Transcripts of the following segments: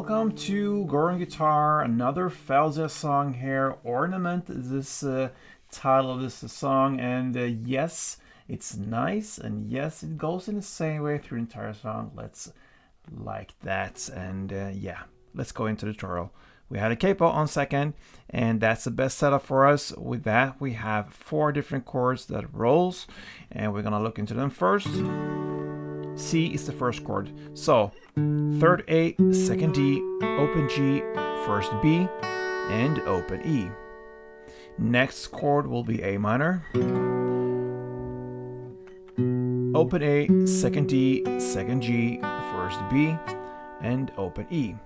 welcome to Goran Guitar, another Faouzia song here. Ornament is this title of this song, and yes, it's nice, and yes, it goes in the same way through the entire song. Let's like that, and yeah, let's go into the tutorial. We had a capo on second, and that's the best setup for us. With that, we have 4 different chords that rolls, and we're gonna look into them first. C is the first chord. So, third A, second D, open G, first B, and open E. Next chord will be A minor. Open A, second D, second G, first B, and open E.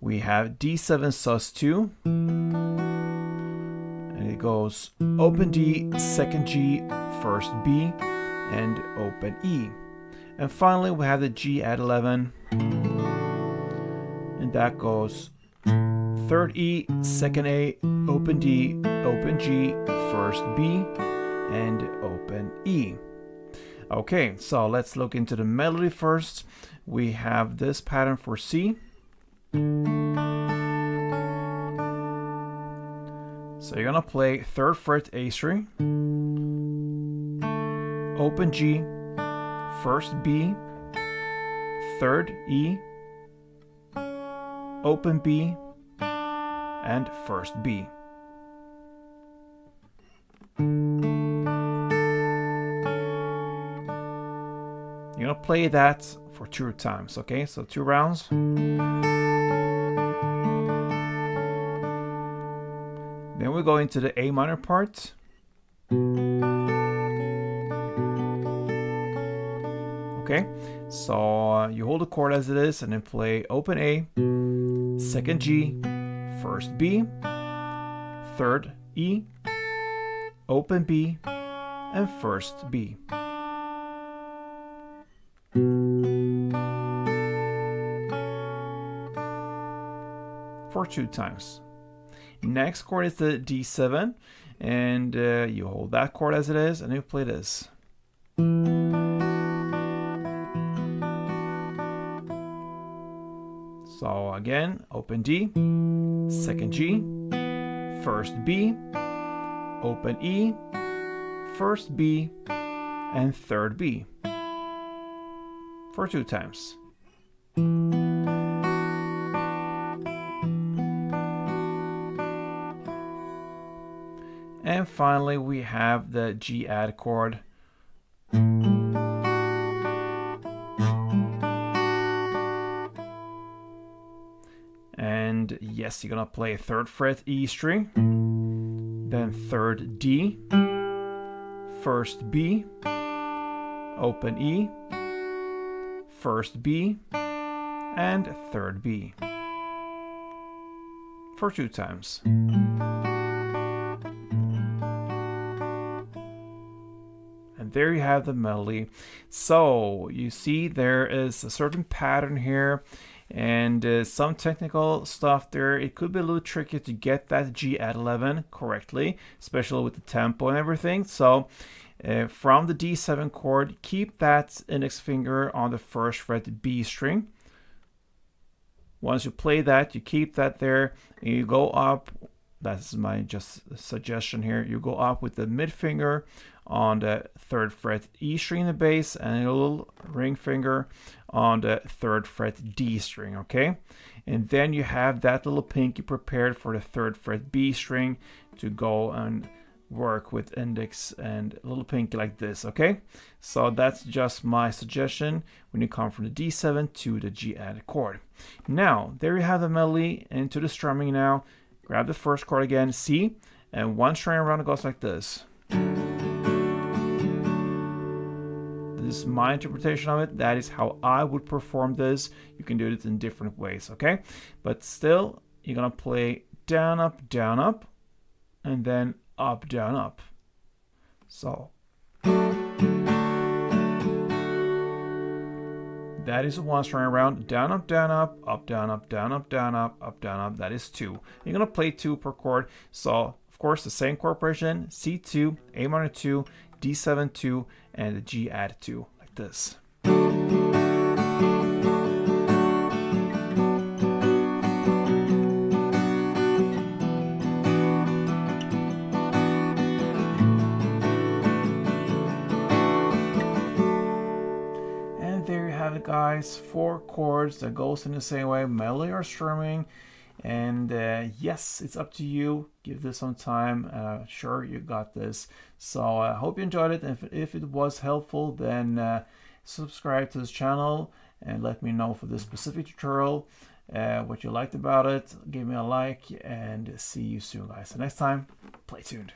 We have D7 sus2, and it goes open D, second G, first B, and open E. And finally, we have the G at 11, and that goes third E, second A, open D, open G, first B, and open E. Okay, so let's look into the melody first. We have this pattern for C. So you're gonna play 3rd fret A string, open G, first B, 3rd E, open B, and first B. You're gonna play that for 2 times, okay? So 2 rounds. Then we go into the A minor part. Okay, so you hold the chord as it is and then play open A, second G, first B, 3rd E, open B, and first B. For 2 times. Next chord is the D7, and you hold that chord as it is and you play this. So again, open D, second G, first B, open E, first B, and 3rd B. For 2 times. And finally, we have the G add chord. And yes, you're gonna play 3rd fret E string, then 3rd D, first B, open E, first B, and 3rd B. For 2 times. And there you have the melody. So you see there is a certain pattern here, and some technical stuff there. It could be a little tricky to get that G at 11 correctly, especially with the tempo and everything. So from the D7 chord, keep that index finger on the 1st fret B string. Once you play that, you keep that there, and you go up. That's my just suggestion here. You go up with the mid finger on the 3rd fret E string in the bass, and a little ring finger on the 3rd fret D string, okay? And then you have that little pinky prepared for the 3rd fret B string to go and work with index and little pinky like this, okay? So that's just my suggestion when you come from the D7 to the G added chord. Now, there you have the melody into the strumming now. Grab the first chord again, C, and 1 string around it goes like this. This is my interpretation of it. That is how I would perform this. You can do it in different ways, okay? But still, you're gonna play down, up, and then up, down, up. So that is 1 string around, down, up, down, up, down, up, down, up, down, up, down, up. That is 2. You're gonna play 2 per chord. So of course the same chord progression: C2, A minor 2, D7 2, and the G add 2, like this. there you have it, guys. 4 chords that goes in the same way, melody or strumming. And yes, it's up to you. Give this some time. Sure, you got this. So I hope you enjoyed it. And if it was helpful, then subscribe to this channel and let me know for this specific tutorial what you liked about it. Give me a like and see you soon, guys. So next time, play tuned.